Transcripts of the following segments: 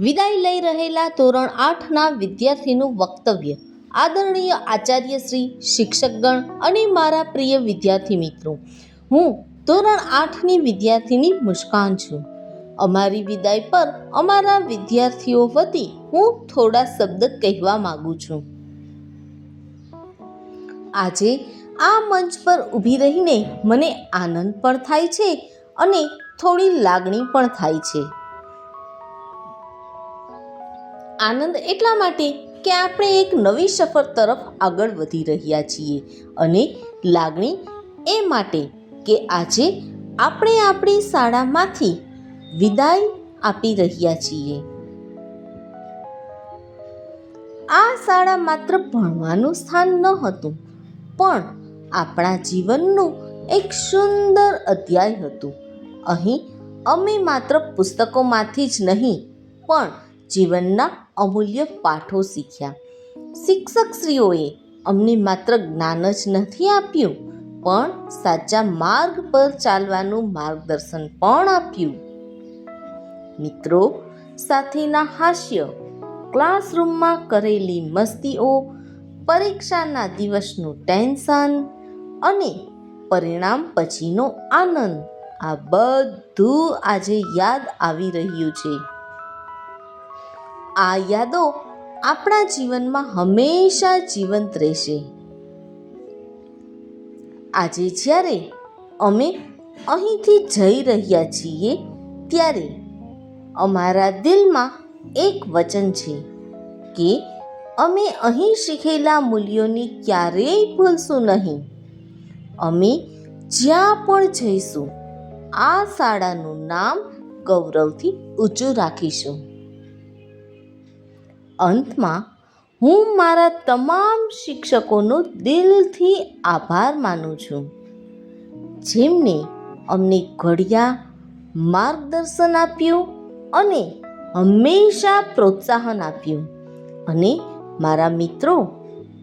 વિદાય લઈ રહેલા ધોરણ 8ના વિદ્યાર્થીનું વક્તવ્ય. આદરણીય આચાર્ય શ્રી, શિક્ષકગણ અને મારા પ્રિય વિદ્યાર્થી મિત્રો, હું ધોરણ 8ની વિદ્યાર્થીની મુસ્કાન છું. અમારી વિદાય પર અમારા વિદ્યાર્થીઓ વતી હું થોડા શબ્દ કહેવા માંગુ છું. આજે આ મંચ પર ઊભી રહીને મને આનંદ પણ થાય છે અને થોડી લાગણી પણ થાય છે. આનંદ એટલા માટે કે આપણે એક નવી સફર તરફ આગળ વધી રહ્યા છીએ અને લાગણી એ માટે કે આજે આપણે આપણી શાળામાંથી વિદાય આપી રહ્યા છીએ. આ શાળા માત્ર ભણવાનું સ્થાન ન હતું, પણ આપણા જીવનનું એક સુંદર અધ્યાય હતું. અહીં અમે માત્ર પુસ્તકોમાંથી જ નહીં, પણ જીવનના અમૂલ્ય પાઠો શીખ્યા. શિક્ષકશ્રીઓએ અમને માત્ર જ્ઞાન જ નથી આપ્યું, પણ સાચા માર્ગ પર ચાલવાનું માર્ગદર્શન પણ આપ્યું. મિત્રો સાથેના હાસ્ય, ક્લાસરૂમમાં કરેલી મસ્તીઓ, પરીક્ષાના દિવસનું ટેન્શન અને પરિણામ પછીનો આનંદ, આ બધું આજે યાદ આવી રહ્યું છે. આ યાદો આપણા જીવનમાં હંમેશા જીવંત રહેશે. આજે જ્યારે અમે અહીંથી જઈ રહ્યા છીએ, ત્યારે અમારા દિલમાં એક વચન છે કે અમે અહીં શીખેલા મૂલ્યોને ક્યારેય ભૂલશું નહીં. અમે જ્યાં પણ જઈશું, આ શાળાનું નામ ગૌરવથી ઊંચું રાખીશું. અંતમાં હું મારા તમામ શિક્ષકોનો દિલથી આભાર માનું છું, જેમને અમને ઘડ્યા, માર્ગદર્શન આપ્યું અને હંમેશા પ્રોત્સાહન આપ્યું. અને મારા મિત્રો,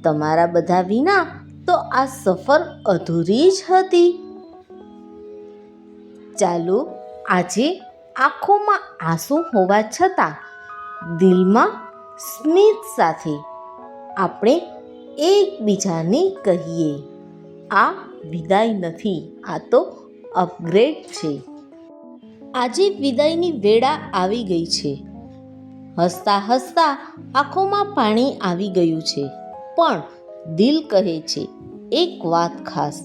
તમારા બધા વિના તો આ સફર અધૂરી જ હતી. ચાલો આજે આંખોમાં આંસુ હોવા છતાં દિલમાં સ્મિત સાથે આપણે એકબીજાને કહીએ, આ વિદાય નથી, આ તો અપગ્રેડ છે. આજે વિદાયની વેળા આવી ગઈ છે. હસતા હસતા આંખોમાં પાણી આવી ગયું છે, પણ દિલ કહે છે એક વાત ખાસ,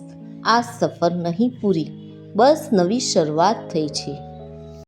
આ સફર નહીં પૂરી, બસ નવી શરૂઆત થઈ છે.